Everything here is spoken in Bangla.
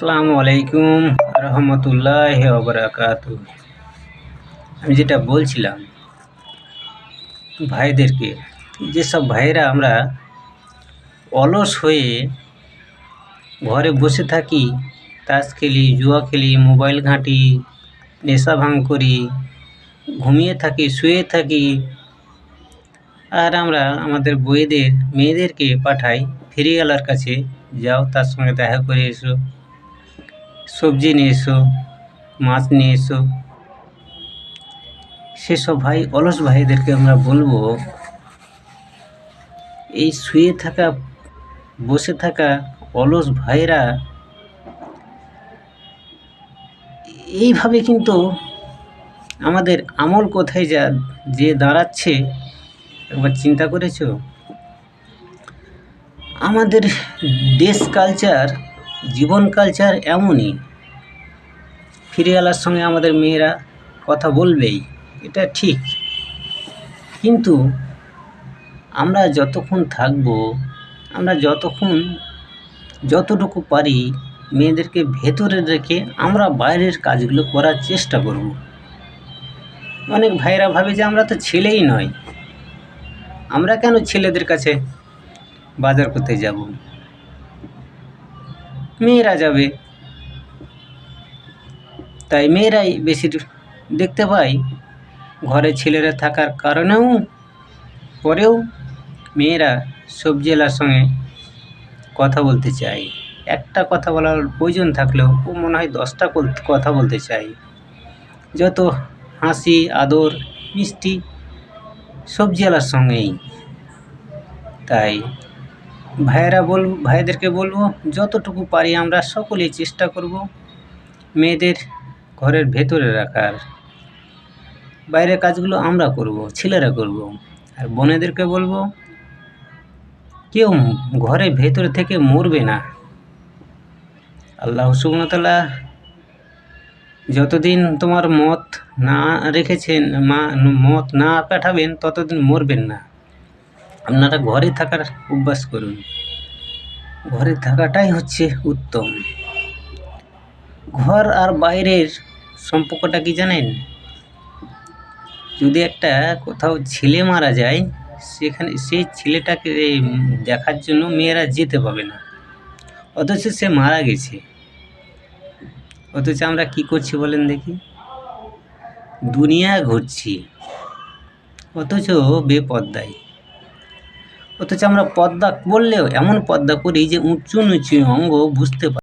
আসসালামু আলাইকুম রহমতুল্লাহি ওয়া বারাকাতুহু। আমি যেটা বলছিলাম ভাইদেরকে, যেসব ভাইরা আমরা অলস হয়ে ঘরে বসে থাকি, তাস খেলি, জুয়া খেলি, মোবাইল ঘাঁটি, নেশা ভাঙ করি, ঘুমিয়ে থাকি, শুয়ে থাকি, আর আমরা আমাদের মেয়েদেরকে পাঠাই ফেরিওয়ালার কাছে, যাও তার সঙ্গে দেখা করে এসো, সবজি নিয়ে এসো, মাছ নিয়ে এসো। সেসব অলস ভাইদেরকে আমরা বলবো, এই শুয়ে থাকা, বসে থাকা অলস ভাইরা এইভাবে কিন্তু আমাদের আমল কোথায় যে দাঁড়াচ্ছে একবার চিন্তা করেছো? আমাদের দেশ কালচার, জীবন কালচার এমনই। ফিরিওয়ালার সঙ্গে আমাদের মেয়েরা কথা বলবেই, এটা ঠিক, কিন্তু আমরা যতক্ষণ থাকবো, আমরা যতটুকু পারি মেয়েদেরকে ভেতরে রেখে আমরা বাইরের কাজগুলো করার চেষ্টা করব। অনেক ভাইরা ভাবে যে আমরা তো ছেলেই নয়, আমরা কেন ছেলেদের কাছে বাজার করতে যাব, মেয়েরা যাবে। তাই মেয়েরাই বেশি দেখতে পাই, ঘরে ছেলেরা থাকার পরেও মেয়েরা সবজিওয়ালার সঙ্গে কথা বলতে চায়। একটা কথা বলার প্রয়োজন থাকলেও ও মনে হয় 10টা কথা বলতে চায়। যত হাসি, আদর, মিষ্টি সবজিওয়ালার সঙ্গেই। তাই ভাইদেরকে বলবো, যতটুকু পারি আমরা সকলেই চেষ্টা করব মেয়েদের ঘরের ভেতরে রাখার। বাইরের কাজগুলো আমরা করব, ছেলেরা করব। আর বোনেদেরকে বলবো, কেউ ঘরে ভেতরে থেকে মরবে না। আল্লাহ সুবহানাহু ওয়া তাআলা যতদিন তোমার মত না পাঠাবেন ততদিন মরবেন না। আপনারা ঘরে থাকার অভ্যাস করুন, ঘরে থাকাটাই হচ্ছে উত্তম। ঘর আর বাইরের সম্পর্কটা কি জানেন? যদি কোথাও ছেলে মারা যায়, সেখানে সেই ছেলেটাকে দেখার জন্য মেয়েরা যেতে পাবে না, অথচ সে মারা গেছে। অথচ আমরা কি করছি বলেন দেখি? দুনিয়া ঘুরছি, অথচ বেপর্দায়। অথচ আমরা পর্দা বললেও এমন পর্দা করি যে উঁচু নিচু অঙ্গ বুঝতে পারি।